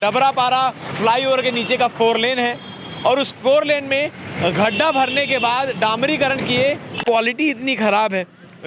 Dabrapara flyover के नीचे का 4 लेन है और उस 4 लेन में गड्ढा भरने के बाद डामरीकरण किए। क्वालिटी इतनी ख़राब है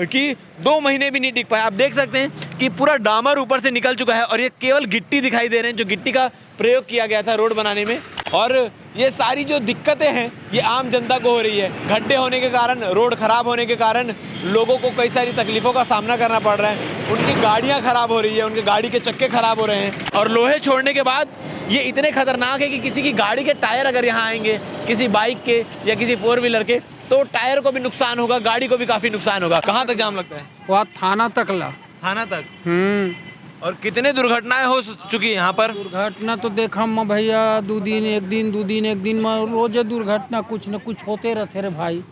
कि 2 महीने भी नहीं टिक पाए। आप देख सकते हैं कि पूरा डामर ऊपर से निकल चुका है और ये केवल गिट्टी दिखाई दे रहे हैं, जो गिट्टी का प्रयोग किया गया था रोड बनाने में। और ये सारी जो दिक्कतें हैं ये आम जनता को हो रही है। गड्ढे होने के कारण, रोड ख़राब होने के कारण लोगों को कई सारी तकलीफ़ों का सामना करना पड़ रहा है। उनकी गाड़ियाँ ख़राब हो रही है, उनकी गाड़ी के चक्के ख़राब हो रहे हैं। और लोहे छोड़ने के बाद ये इतने खतरनाक है कि किसी की गाड़ी के टायर अगर यहाँ आएंगे, किसी बाइक के या किसी 4 व्हीलर के, तो टायर को भी नुकसान होगा, गाड़ी को भी काफ़ी नुकसान होगा। कहाँ तक जाम लगता है? वहाँ थाना तक ला। थाना तक? और कितने दुर्घटनाएं हो चुकी है यहाँ पर? दुर्घटना तो देखा मैं भैया, 2 दिन एक दिन में रोज दुर्घटना कुछ न कुछ होते रहते रे भाई।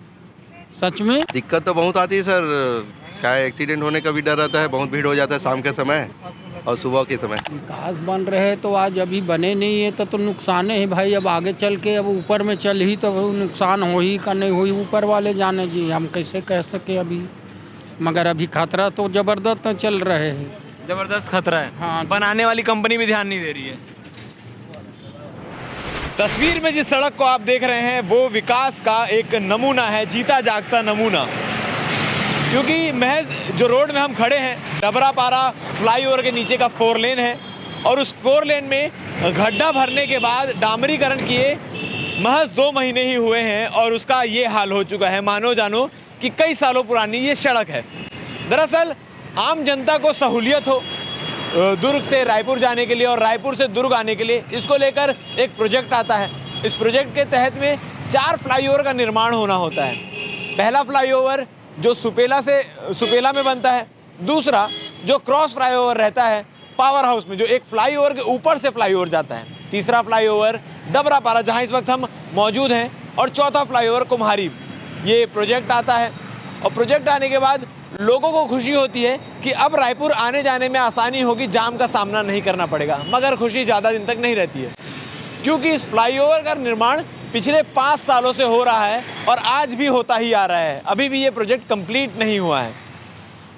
सच में दिक्कत तो बहुत आती है सर। क्या है, एक्सीडेंट होने का भी डर रहता है, बहुत भीड़ हो जाता है शाम के समय और सुबह के समय। विकास बन रहे तो आज अभी बने नहीं है तो नुकसान है भाई। अब आगे चल के अब ऊपर में चल ही तो नुकसान हो ही का नहीं हुई, ऊपर वाले जाने जी, हम कैसे कह सके अभी। मगर अभी खतरा तो जबरदस्त चल रहे हैं। जबरदस्त खतरा है। हाँ, बनाने वाली कंपनी भी ध्यान नहीं दे रही है। तस्वीर में जिस सड़क को आप देख रहे हैं वो विकास का एक नमूना है, जीता जागता नमूना। क्योंकि महज जो रोड में हम खड़े हैं, डबरापारा फ्लाईओवर के नीचे का 4 लेन है और उस 4 लेन में गड्ढा भरने के बाद डामरीकरण किए महज 2 महीने ही हुए हैं और उसका ये हाल हो चुका है। मानो जानो कि कई सालों पुरानी ये सड़क है। दरअसल आम जनता को सहूलियत हो दुर्ग से रायपुर जाने के लिए और रायपुर से दुर्ग आने के लिए, इसको लेकर एक प्रोजेक्ट आता है। इस प्रोजेक्ट के तहत में 4 फ्लाईओवर का निर्माण होना होता है। पहला फ्लाईओवर जो सुपेला में बनता है, दूसरा जो क्रॉस फ्लाईओवर रहता है पावर हाउस में, जो एक फ्लाईओवर के ऊपर से फ्लाईओवर जाता है, तीसरा फ्लाईओवर डबरापारा जहाँ इस वक्त हम मौजूद हैं, और चौथा फ्लाईओवर कुम्हारी। ये प्रोजेक्ट आता है और प्रोजेक्ट आने के बाद लोगों को खुशी होती है कि अब रायपुर आने जाने में आसानी होगी, जाम का सामना नहीं करना पड़ेगा। मगर खुशी ज़्यादा दिन तक नहीं रहती है, क्योंकि इस फ्लाईओवर का निर्माण पिछले 5 सालों से हो रहा है और आज भी होता ही आ रहा है। अभी भी ये प्रोजेक्ट कंप्लीट नहीं हुआ है।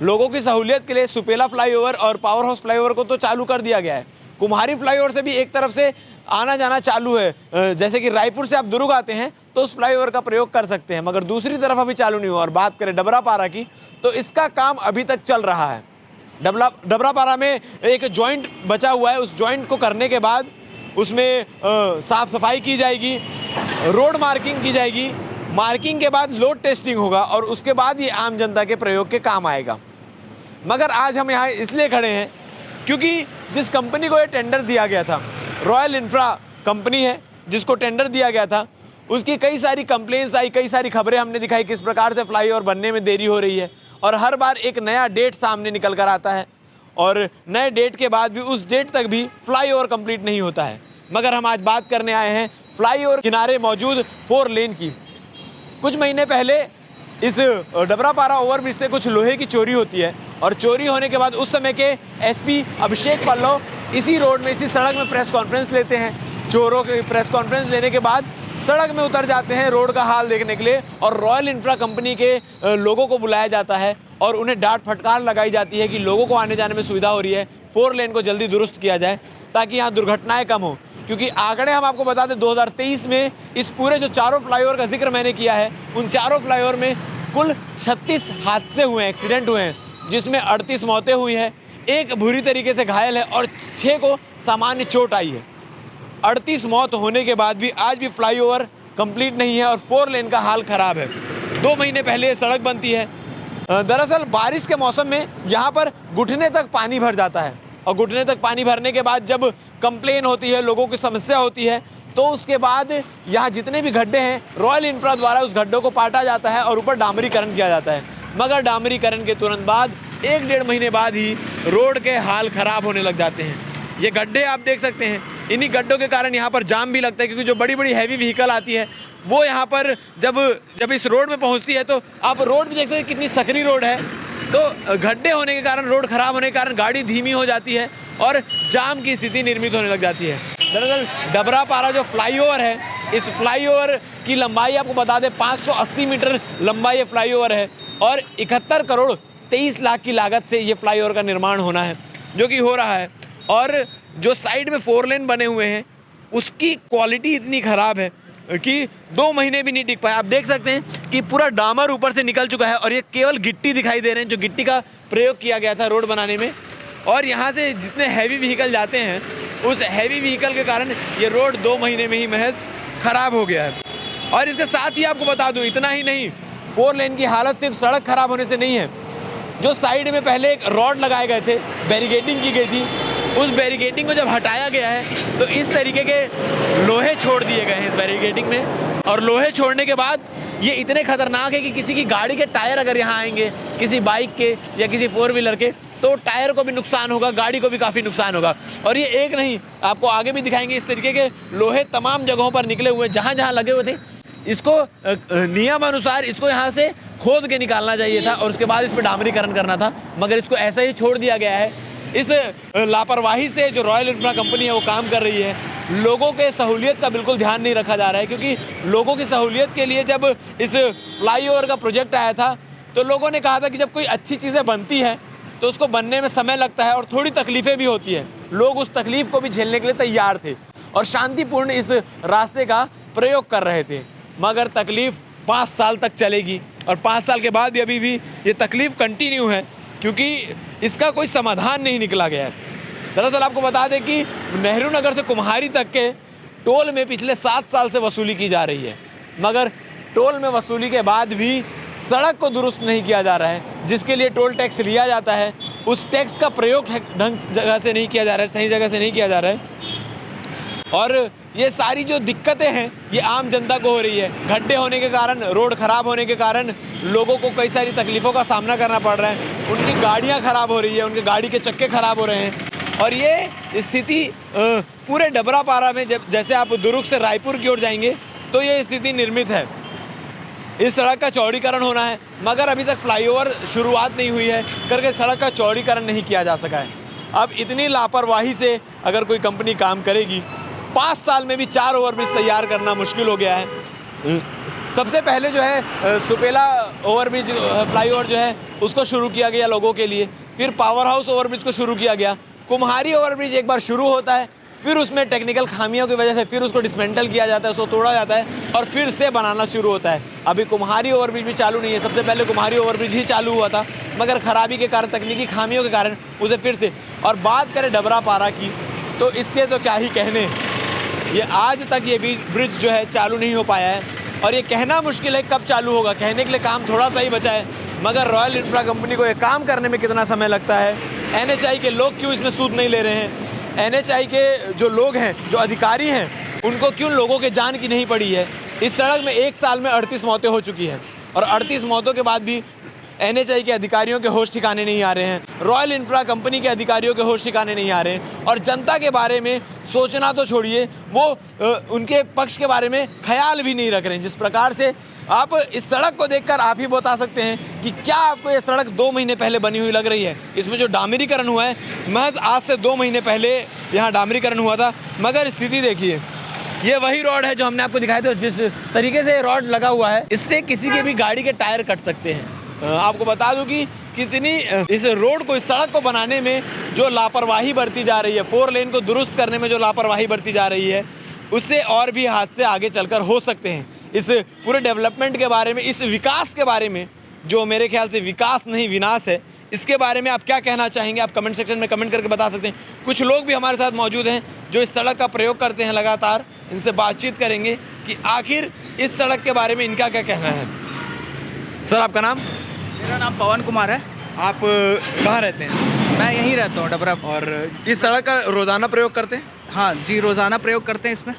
लोगों की सहूलियत के लिए सुपेला फ्लाईओवर और पावर हाउस फ्लाईओवर को तो चालू कर दिया गया है। कुम्हारी फ्लाईओवर से भी एक तरफ से आना जाना चालू है। जैसे कि रायपुर से आप दुर्ग आते हैं तो उस फ्लाईओवर का प्रयोग कर सकते हैं, मगर दूसरी तरफ अभी चालू नहीं हुआ। और बात करें डबरापारा की, तो इसका काम अभी तक चल रहा है। डबरापारा में एक जॉइंट बचा हुआ है, उस जॉइंट को करने के बाद उसमें साफ़ सफाई की जाएगी, रोड मार्किंग की जाएगी। मार्किंग के बाद लोड टेस्टिंग होगा और उसके बाद ये आम जनता के प्रयोग के काम आएगा। मगर आज हम यहाँ इसलिए खड़े हैं क्योंकि जिस कंपनी को ये टेंडर दिया गया था, रॉयल इंफ्रा कंपनी है जिसको टेंडर दिया गया था, उसकी कई सारी कंप्लेंट्स आई, कई सारी खबरें हमने दिखाई किस प्रकार से फ्लाईओवर बनने में देरी हो रही है। और हर बार एक नया डेट सामने निकल कर आता है और नए डेट के बाद भी उस डेट तक भी फ्लाईओवर कंप्लीट नहीं होता है। मगर हम आज बात करने आए हैं फ्लाईओवर किनारे मौजूद 4 लेन की। कुछ महीने पहले इस डबरापारा ओवरब्रिज से कुछ लोहे की चोरी होती है और चोरी होने के बाद उस समय के एसपी अभिषेक पल्लव इसी रोड में, इसी सड़क में प्रेस कॉन्फ्रेंस लेते हैं। चोरों की प्रेस कॉन्फ्रेंस लेने के बाद सड़क में उतर जाते हैं रोड का हाल देखने के लिए और रॉयल इंफ्रा कंपनी के लोगों को बुलाया जाता है और उन्हें डांट फटकार लगाई जाती है कि लोगों को आने जाने में सुविधा हो रही है, 4 लेन को जल्दी दुरुस्त किया जाए ताकि यहाँ दुर्घटनाएं कम हो। क्योंकि आंकड़े हम आपको बता दें, 2023 में इस पूरे जो 4 फ्लाईओवर का जिक्र मैंने किया है, उन 4 फ्लाईओवर में कुल 36 हादसे हुए हैं, एक्सीडेंट हुए हैं, जिसमें 38 मौतें हुई हैं, 1 बुरी तरीके से घायल है और 6 को सामान्य चोट आई है। 38 मौत होने के बाद भी आज भी फ्लाईओवर कंप्लीट नहीं है और 4 लेन का हाल ख़राब है। 2 महीने पहले ये सड़क बनती है। दरअसल बारिश के मौसम में यहाँ पर घुटने तक पानी भर जाता है और घुटने तक पानी भरने के बाद जब कंप्लेन होती है, लोगों की समस्या होती है, तो उसके बाद यहाँ जितने भी गड्ढे हैं रॉयल इंफ्रा द्वारा उस गड्ढों को पाटा जाता है और ऊपर डामरीकरण किया जाता है। मगर डामरीकरण के तुरंत बाद 1-1.5 महीने बाद ही रोड के हाल ख़राब होने लग जाते हैं। ये गड्ढे आप देख सकते हैं, इन्हीं गड्ढों के कारण यहाँ पर जाम भी लगता है, क्योंकि जो बड़ी बड़ी हैवी व्हीकल आती है वो यहाँ पर जब इस रोड में पहुँचती है, तो आप रोड भी देखते हैं कितनी सकरी रोड है। तो गड्ढे होने के कारण, रोड ख़राब होने के कारण गाड़ी धीमी हो जाती है और जाम की स्थिति निर्मित होने लग जाती है। दरअसल डबरापारा जो फ्लाईओवर है, इस फ्लाईओवर की लंबाई आपको बता दें 580 मीटर लंबा ये फ्लाईओवर है और 71 करोड़ 23 लाख की लागत से ये फ्लाईओवर का निर्माण होना है, जो कि हो रहा है। और जो साइड में 4 लेन बने हुए हैं उसकी क्वालिटी इतनी ख़राब है कि 2 महीने भी नहीं टिक पाए। आप देख सकते हैं कि पूरा डामर ऊपर से निकल चुका है और ये केवल गिट्टी दिखाई दे रहे हैं, जो गिट्टी का प्रयोग किया गया था रोड बनाने में। और यहाँ से जितने हैवी व्हीकल जाते हैं उस हैवी व्हीकल के कारण ये रोड 2 महीने में ही महज ख़राब हो गया है। और इसके साथ ही आपको बता दूँ, इतना ही नहीं, 4 लेन की हालत सिर्फ सड़क ख़राब होने से नहीं है, जो साइड में पहले एक रॉड लगाए गए थे, बैरिकेडिंग की गई थी, उस बैरिकेडिंग को जब हटाया गया है तो इस तरीके के लोहे छोड़ दिए गए हैं इस बैरिकेडिंग में। और लोहे छोड़ने के बाद ये इतने खतरनाक है कि किसी की गाड़ी के टायर अगर यहाँ आएंगे, किसी बाइक के या किसी 4 व्हीलर के, तो टायर को भी नुकसान होगा, गाड़ी को भी काफ़ी नुकसान होगा। और ये एक नहीं, आपको आगे भी दिखाएंगे, इस तरीके के लोहे तमाम जगहों पर निकले हुए, जहाँ जहाँ लगे हुए थे, इसको नियम अनुसार इसको यहाँ से खोद के निकालना चाहिए था और उसके बाद इस पर डामरीकरण करना था, मगर इसको ऐसा ही छोड़ दिया गया है। इस लापरवाही से जो रॉयल इंफ्रा कंपनी है वो काम कर रही है, लोगों के सहूलियत का बिल्कुल ध्यान नहीं रखा जा रहा है। क्योंकि लोगों की सहूलियत के लिए जब इस फ्लाईओवर का प्रोजेक्ट आया था तो लोगों ने कहा था कि जब कोई अच्छी चीज़ें बनती हैं तो उसको बनने में समय लगता है और थोड़ी तकलीफ़ें भी होती हैं। लोग उस तकलीफ़ को भी झेलने के लिए तैयार थे और शांतिपूर्ण इस रास्ते का प्रयोग कर रहे थे, मगर तकलीफ़ 5 साल तक चलेगी और 5 साल के बाद भी अभी भी ये तकलीफ़ कंटिन्यू है, क्योंकि इसका कोई समाधान नहीं निकला गया है। दरअसल आपको बता दें कि नेहरू नगर से कुम्हारी तक के टोल में पिछले 7 साल से वसूली की जा रही है, मगर टोल में वसूली के बाद भी सड़क को दुरुस्त नहीं किया जा रहा है। जिसके लिए टोल टैक्स लिया जाता है उस टैक्स का प्रयोग ढंग जगह से नहीं किया जा रहा है, सही जगह से नहीं किया जा रहा है। और ये सारी जो दिक्कतें हैं ये आम जनता को हो रही है। गड्ढे होने के कारण, रोड ख़राब होने के कारण लोगों को कई सारी तकलीफ़ों का सामना करना पड़ रहा है। उनकी गाड़ियाँ ख़राब हो रही है, उनकी गाड़ी के चक्के ख़राब हो रहे हैं। और ये स्थिति पूरे डबरापारा में, जैसे आप दुर्ग से रायपुर की ओर जाएंगे तो ये स्थिति निर्मित है। इस सड़क का चौड़ीकरण होना है, मगर अभी तक फ्लाईओवर शुरुआत नहीं हुई है करके सड़क का चौड़ीकरण नहीं किया जा सका है। अब इतनी लापरवाही से अगर कोई कंपनी काम करेगी, 5 साल में भी 4 ओवरब्रिज तैयार करना मुश्किल हो गया है। सबसे पहले जो है सुपेला ओवरब्रिज फ्लाईओवर जो है उसको शुरू किया गया लोगों के लिए, फिर पावर हाउस ओवरब्रिज को शुरू किया गया। कुम्हारी ओवरब्रिज एक बार शुरू होता है, फिर उसमें टेक्निकल खामियों की वजह से फिर उसको डिसमेंटल किया जाता है, उसको तोड़ा जाता है और फिर से बनाना शुरू होता है। अभी कुम्हारी ओवरब्रिज भी चालू नहीं है, सबसे पहले कुम्हारी ओवरब्रिज ही चालू हुआ था, मगर खराबी के कारण, तकनीकी खामियों के कारण उसे फिर से। और बात करें डबरापारा की तो इसके तो क्या ही कहने, ये आज तक ये ब्रिज जो है चालू नहीं हो पाया है। और ये कहना मुश्किल है कब चालू होगा, कहने के लिए काम थोड़ा सा ही बचा है, मगर रॉयल इंफ्रा कंपनी को ये काम करने में कितना समय लगता है। NHI के लोग क्यों इसमें सूद नहीं ले रहे हैं, NHI के जो लोग हैं, जो अधिकारी हैं, उनको क्यों लोगों के जान की नहीं पड़ी है। इस सड़क में 1 साल में 38 मौतें हो चुकी हैं और 38 मौतों के बाद भी NHI के अधिकारियों के होश ठिकाने नहीं आ रहे हैं, रॉयल इंफ्रा कंपनी के अधिकारियों के होश ठिकाने नहीं आ रहे हैं। और जनता के बारे में सोचना तो छोड़िए, वो उनके पक्ष के बारे में ख्याल भी नहीं रख रहे हैं। जिस प्रकार से आप इस सड़क को देखकर आप ही बता सकते हैं कि क्या आपको ये सड़क 2 महीने पहले बनी हुई लग रही है। इसमें जो डामरीकरण हुआ है, महज आज से 2 महीने पहले यहाँ डामरीकरण हुआ था, मगर स्थिति देखिए, ये वही रोड है जो हमने आपको दिखाया था। जिस तरीके से रोड लगा हुआ है, इससे किसी के भी गाड़ी के टायर कट सकते हैं। आपको बता दूं कि कितनी इस रोड को, इस सड़क को बनाने में जो लापरवाही बरती जा रही है, 4 लेन को दुरुस्त करने में जो लापरवाही बरती जा रही है, उससे और भी हादसे आगे चलकर हो सकते हैं। इस पूरे डेवलपमेंट के बारे में, इस विकास के बारे में, जो मेरे ख्याल से विकास नहीं विनाश है, इसके बारे में आप क्या कहना चाहेंगे? आप कमेंट सेक्शन में कमेंट करके बता सकते हैं। कुछ लोग भी हमारे साथ मौजूद हैं जो इस सड़क का प्रयोग करते हैं लगातार, इनसे बातचीत करेंगे कि आखिर इस सड़क के बारे में इनका क्या कहना है। सर, आपका नाम? मेरा नाम पवन कुमार है। आप कहाँ रहते हैं? मैं यहीं रहता हूँ, डबरा। और इस सड़क का रोज़ाना प्रयोग करते हैं? हाँ जी, रोज़ाना प्रयोग करते हैं इसमें।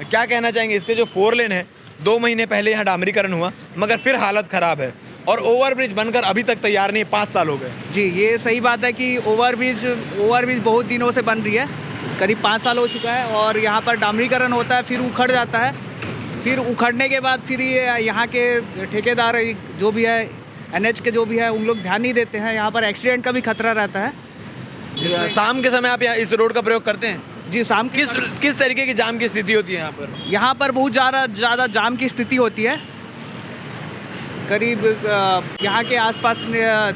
क्या कहना चाहेंगे? इसके जो 4 लेन है, 2 महीने पहले यहाँ डामरीकरण हुआ, मगर फिर हालत ख़राब है और ओवरब्रिज बनकर अभी तक तैयार नहीं, 5 साल हो गए। जी, ये सही बात है कि ओवरब्रिज बहुत दिनों से बन रही है, करीब 5 साल हो चुका है। और यहाँ पर डामरीकरण होता है, फिर उखड़ जाता है, फिर उखड़ने के बाद फिर ये यहाँ के ठेकेदार जो भी है, NH के जो भी है, उन लोग ध्यान नहीं देते हैं। यहाँ पर एक्सीडेंट का भी खतरा रहता है। शाम के समय आप यहाँ इस रोड का प्रयोग करते हैं? जी, शाम किस तरीके की जाम की स्थिति होती है यहाँ पर? यहाँ पर बहुत ज़्यादा जाम की स्थिति होती है। करीब यहाँ के आसपास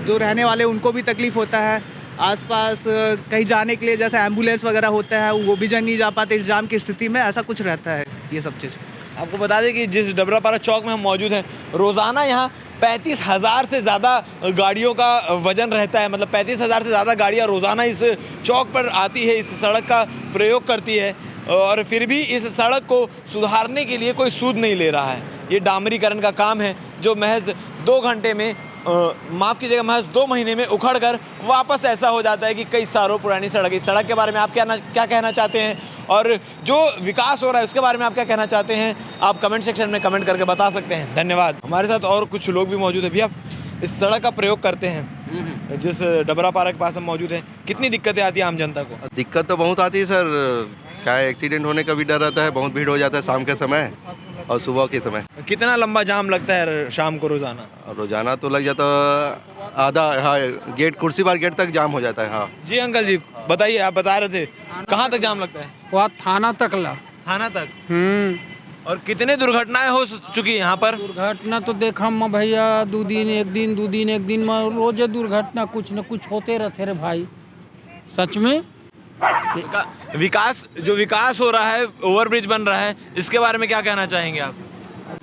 जो रहने वाले, उनको भी तकलीफ़ होता है। आसपास कहीं जाने के लिए जैसे एम्बुलेंस वगैरह होता है वो भी नहीं जा पाते इस जाम की स्थिति में, ऐसा कुछ रहता है ये सब चीज़। आपको बता दें कि जिस डबरापारा चौक में हम मौजूद हैं, रोज़ाना यहाँ 35,000 से ज़्यादा गाड़ियों का वजन रहता है। मतलब 35,000 से ज़्यादा गाड़ियाँ रोज़ाना इस चौक पर आती है, इस सड़क का प्रयोग करती है, और फिर भी इस सड़क को सुधारने के लिए कोई सूद नहीं ले रहा है। ये डामरीकरण का काम है जो महज 2 घंटे में माफ़ कीजिएगा, महज 2 महीने में उखड़ कर वापस ऐसा हो जाता है कि कई सालों पुरानी सड़क। इस सड़क के बारे में आप क्या कहना चाहते हैं, और जो विकास हो रहा है उसके बारे में आप क्या कहना चाहते हैं, आप कमेंट सेक्शन में कमेंट करके बता सकते हैं। धन्यवाद। हमारे साथ और कुछ लोग भी मौजूद हैं। भैया, इस सड़क का प्रयोग करते हैं, जिस डबरापारा के पास हम मौजूद हैं, कितनी दिक्कतें आती हैं आम जनता को? दिक्कत तो बहुत आती है सर, क्या है, एक्सीडेंट होने का भी डर रहता है, बहुत भीड़ हो जाता है शाम के समय और सुबह के समय। कितना लंबा जाम लगता है शाम को रोज़ाना? रोजाना तो लग जाता आधा, हाँ, गेट कुर्सी बार गेट तक जाम हो जाता है। हाँ जी अंकल जी, बताइए, आप बता रहे थे कहाँ तक जाम लगता है? वहाँ थाना तक ला। थाना तक? और कितने दुर्घटनाएं हो चुकी हैं यहाँ पर? दुर्घटना तो देखा मैं भैया, 2 दिन एक दिन में रोजे दुर्घटना कुछ न कुछ होते रहते रे भाई, सच में। विकास हो रहा है, ओवरब्रिज बन रहा है, इसके बारे में क्या कहना चाहेंगे आप?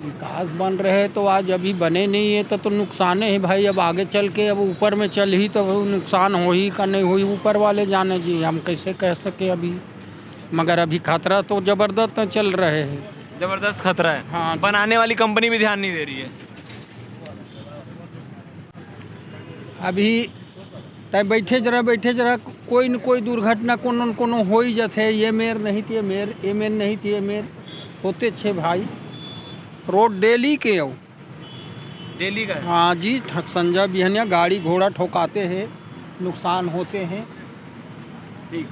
विकास बन रहे तो आज अभी बने नहीं है तो नुकसान है भाई। अब आगे चल के अब ऊपर में चल ही तो नुकसान हो ही का नहीं हुई, ऊपर वाले जाने जी, हम कैसे कह सके अभी। मगर अभी खतरा तो ज़बरदस्त चल रहे हैं, जबरदस्त खतरा है। हाँ। बनाने वाली कंपनी भी ध्यान नहीं दे रही है अभी। तब बैठे जरा कोई न कोई दुर्घटना कोनो न कोनो हो ही जाते। ये मेर नहीं थी, ये मेर नहीं थी, ये मेर होते छे भाई। रोड डेली के हो, डेली का है। हाँ जी, संजय बिहनिया गाड़ी घोड़ा ठोकाते हैं, नुकसान होते हैं। ठीक।